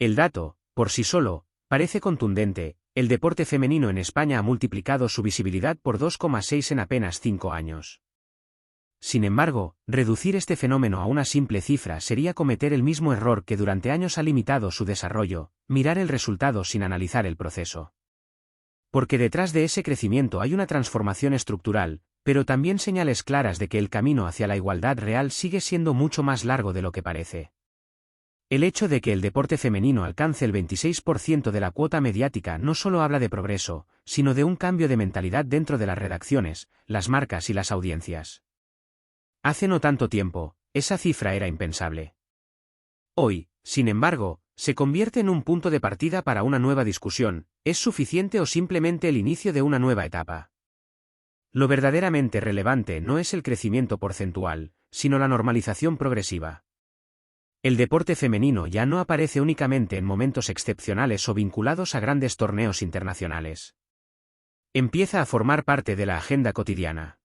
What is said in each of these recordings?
El dato, por sí solo, parece contundente: el deporte femenino en España ha multiplicado su visibilidad por 2,6 en apenas 5 años. Sin embargo, reducir este fenómeno a una simple cifra sería cometer el mismo error que durante años ha limitado su desarrollo: mirar el resultado sin analizar el proceso. Porque detrás de ese crecimiento hay una transformación estructural, pero también señales claras de que el camino hacia la igualdad real sigue siendo mucho más largo de lo que parece. El hecho de que el deporte femenino alcance el 26% de la cuota mediática no solo habla de progreso, sino de un cambio de mentalidad dentro de las redacciones, las marcas y las audiencias. Hace no tanto tiempo, esa cifra era impensable. Hoy, sin embargo, se convierte en un punto de partida para una nueva discusión: ¿es suficiente o simplemente el inicio de una nueva etapa? Lo verdaderamente relevante no es el crecimiento porcentual, sino la normalización progresiva. El deporte femenino ya no aparece únicamente en momentos excepcionales o vinculados a grandes torneos internacionales. Empieza a formar parte de la agenda cotidiana.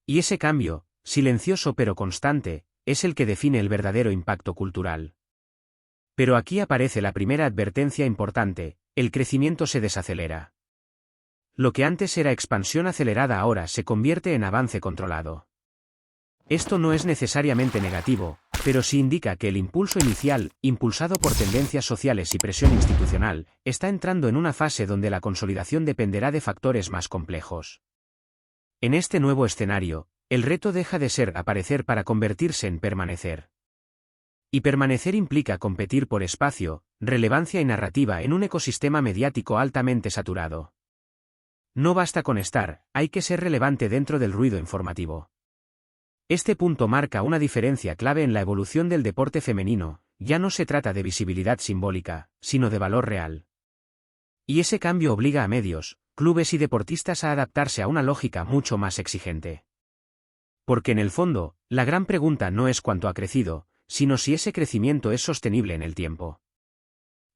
Y ese cambio, silencioso pero constante, es el que define el verdadero impacto cultural. Pero aquí aparece la primera advertencia importante: el crecimiento se desacelera. Lo que antes era expansión acelerada ahora se convierte en avance controlado. Esto no es necesariamente negativo, pero sí indica que el impulso inicial, impulsado por tendencias sociales y presión institucional, está entrando en una fase donde la consolidación dependerá de factores más complejos. En este nuevo escenario, el reto deja de ser aparecer para convertirse en permanecer. Y permanecer implica competir por espacio, relevancia y narrativa en un ecosistema mediático altamente saturado. No basta con estar, hay que ser relevante dentro del ruido informativo. Este punto marca una diferencia clave en la evolución del deporte femenino: ya no se trata de visibilidad simbólica, sino de valor real. Y ese cambio obliga a medios, clubes y deportistas a adaptarse a una lógica mucho más exigente. Porque en el fondo, la gran pregunta no es cuánto ha crecido, sino si ese crecimiento es sostenible en el tiempo.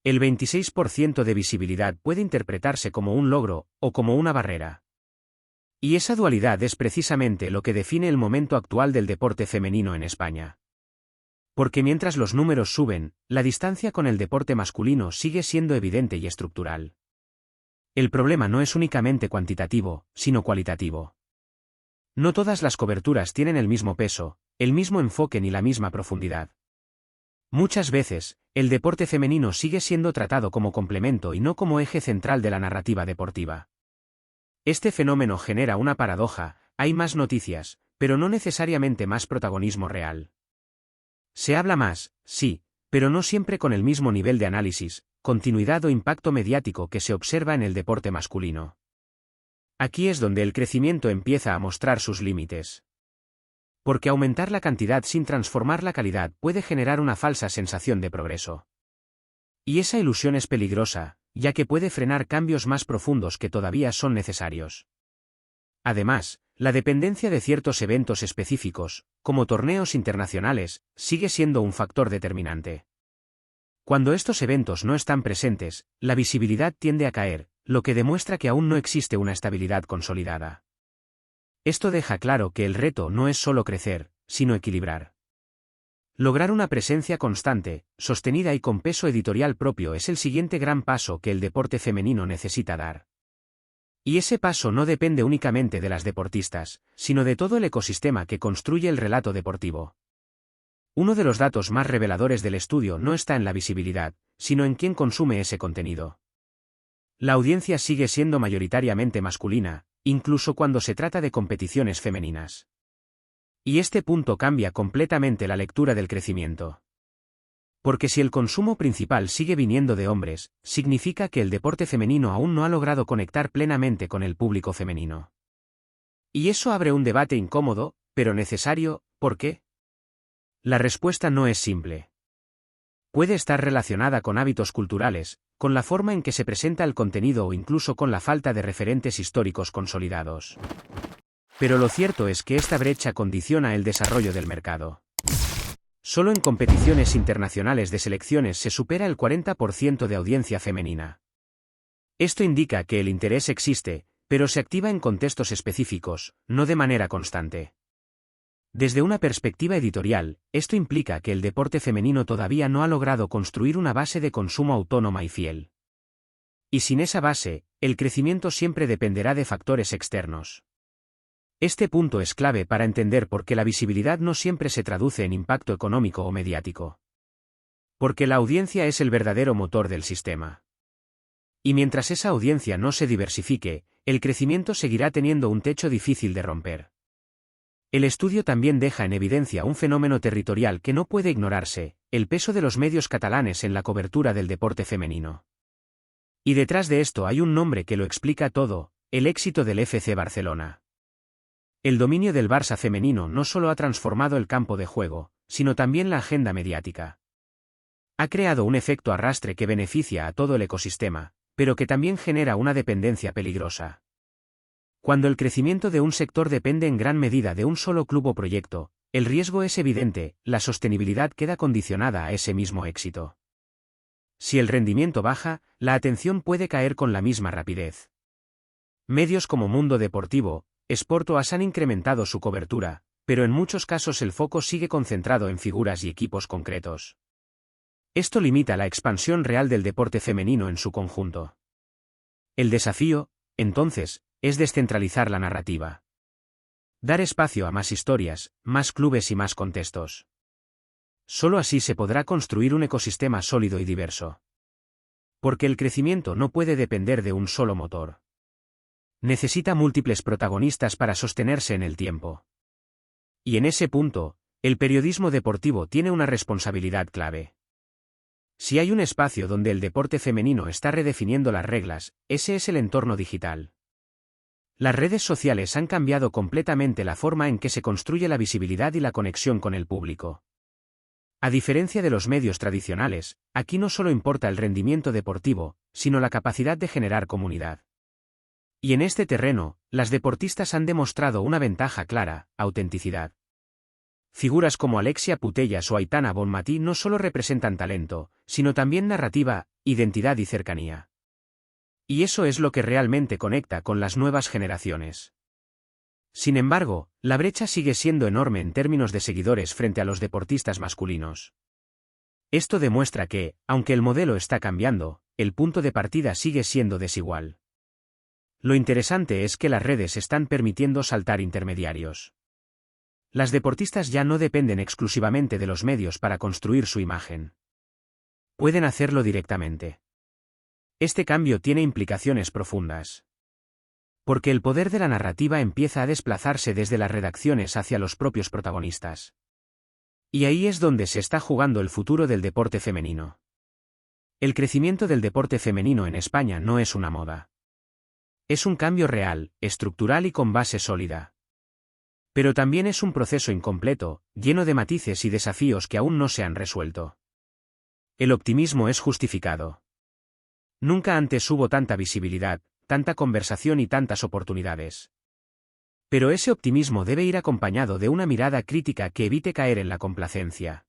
El 26% de visibilidad puede interpretarse como un logro, o como una barrera. Y esa dualidad es precisamente lo que define el momento actual del deporte femenino en España. Porque mientras los números suben, la distancia con el deporte masculino sigue siendo evidente y estructural. El problema no es únicamente cuantitativo, sino cualitativo. No todas las coberturas tienen el mismo peso, el mismo enfoque ni la misma profundidad. Muchas veces, el deporte femenino sigue siendo tratado como complemento y no como eje central de la narrativa deportiva. Este fenómeno genera una paradoja: hay más noticias, pero no necesariamente más protagonismo real. Se habla más, sí, pero no siempre con el mismo nivel de análisis, continuidad o impacto mediático que se observa en el deporte masculino. Aquí es donde el crecimiento empieza a mostrar sus límites. Porque aumentar la cantidad sin transformar la calidad puede generar una falsa sensación de progreso. Y esa ilusión es peligrosa, ya que puede frenar cambios más profundos que todavía son necesarios. Además, la dependencia de ciertos eventos específicos, como torneos internacionales, sigue siendo un factor determinante. Cuando estos eventos no están presentes, la visibilidad tiende a caer, lo que demuestra que aún no existe una estabilidad consolidada. Esto deja claro que el reto no es solo crecer, sino equilibrar. Lograr una presencia constante, sostenida y con peso editorial propio es el siguiente gran paso que el deporte femenino necesita dar. Y ese paso no depende únicamente de las deportistas, sino de todo el ecosistema que construye el relato deportivo. Uno de los datos más reveladores del estudio no está en la visibilidad, sino en quién consume ese contenido. La audiencia sigue siendo mayoritariamente masculina, incluso cuando se trata de competiciones femeninas. Y este punto cambia completamente la lectura del crecimiento. Porque si el consumo principal sigue viniendo de hombres, significa que el deporte femenino aún no ha logrado conectar plenamente con el público femenino. Y eso abre un debate incómodo, pero necesario: ¿por qué? La respuesta no es simple. Puede estar relacionada con hábitos culturales, con la forma en que se presenta el contenido o incluso con la falta de referentes históricos consolidados. Pero lo cierto es que esta brecha condiciona el desarrollo del mercado. Solo en competiciones internacionales de selecciones se supera el 40% de audiencia femenina. Esto indica que el interés existe, pero se activa en contextos específicos, no de manera constante. Desde una perspectiva editorial, esto implica que el deporte femenino todavía no ha logrado construir una base de consumo autónoma y fiel. Y sin esa base, el crecimiento siempre dependerá de factores externos. Este punto es clave para entender por qué la visibilidad no siempre se traduce en impacto económico o mediático. Porque la audiencia es el verdadero motor del sistema. Y mientras esa audiencia no se diversifique, el crecimiento seguirá teniendo un techo difícil de romper. El estudio también deja en evidencia un fenómeno territorial que no puede ignorarse: el peso de los medios catalanes en la cobertura del deporte femenino. Y detrás de esto hay un nombre que lo explica todo: el éxito del FC Barcelona. El dominio del Barça femenino no solo ha transformado el campo de juego, sino también la agenda mediática. Ha creado un efecto arrastre que beneficia a todo el ecosistema, pero que también genera una dependencia peligrosa. Cuando el crecimiento de un sector depende en gran medida de un solo club o proyecto, el riesgo es evidente: la sostenibilidad queda condicionada a ese mismo éxito. Si el rendimiento baja, la atención puede caer con la misma rapidez. Medios como Mundo Deportivo, Sport o AS han incrementado su cobertura, pero en muchos casos el foco sigue concentrado en figuras y equipos concretos. Esto limita la expansión real del deporte femenino en su conjunto. El desafío, entonces, es descentralizar la narrativa. Dar espacio a más historias, más clubes y más contextos. Solo así se podrá construir un ecosistema sólido y diverso. Porque el crecimiento no puede depender de un solo motor. Necesita múltiples protagonistas para sostenerse en el tiempo. Y en ese punto, el periodismo deportivo tiene una responsabilidad clave. Si hay un espacio donde el deporte femenino está redefiniendo las reglas, ese es el entorno digital. Las redes sociales han cambiado completamente la forma en que se construye la visibilidad y la conexión con el público. A diferencia de los medios tradicionales, aquí no solo importa el rendimiento deportivo, sino la capacidad de generar comunidad. Y en este terreno, las deportistas han demostrado una ventaja clara: autenticidad. Figuras como Alexia Putellas o Aitana Bonmatí no solo representan talento, sino también narrativa, identidad y cercanía. Y eso es lo que realmente conecta con las nuevas generaciones. Sin embargo, la brecha sigue siendo enorme en términos de seguidores frente a los deportistas masculinos. Esto demuestra que, aunque el modelo está cambiando, el punto de partida sigue siendo desigual. Lo interesante es que las redes están permitiendo saltar intermediarios. Las deportistas ya no dependen exclusivamente de los medios para construir su imagen. Pueden hacerlo directamente. Este cambio tiene implicaciones profundas. Porque el poder de la narrativa empieza a desplazarse desde las redacciones hacia los propios protagonistas. Y ahí es donde se está jugando el futuro del deporte femenino. El crecimiento del deporte femenino en España no es una moda. Es un cambio real, estructural y con base sólida. Pero también es un proceso incompleto, lleno de matices y desafíos que aún no se han resuelto. El optimismo es justificado. Nunca antes hubo tanta visibilidad, tanta conversación y tantas oportunidades. Pero ese optimismo debe ir acompañado de una mirada crítica que evite caer en la complacencia.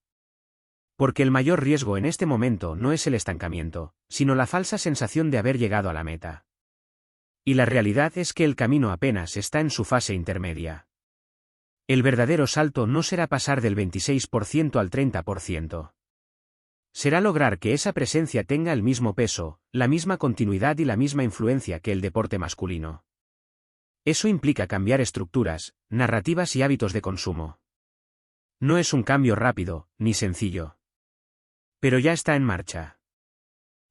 Porque el mayor riesgo en este momento no es el estancamiento, sino la falsa sensación de haber llegado a la meta. Y la realidad es que el camino apenas está en su fase intermedia. El verdadero salto no será pasar del 26% al 30%. Será lograr que esa presencia tenga el mismo peso, la misma continuidad y la misma influencia que el deporte masculino. Eso implica cambiar estructuras, narrativas y hábitos de consumo. No es un cambio rápido, ni sencillo. Pero ya está en marcha.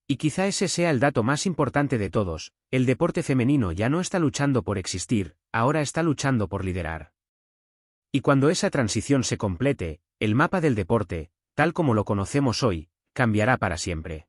Y quizá ese sea el dato más importante de todos: el deporte femenino ya no está luchando por existir, ahora está luchando por liderar. Y cuando esa transición se complete, el mapa del deporte, tal como lo conocemos hoy, cambiará para siempre.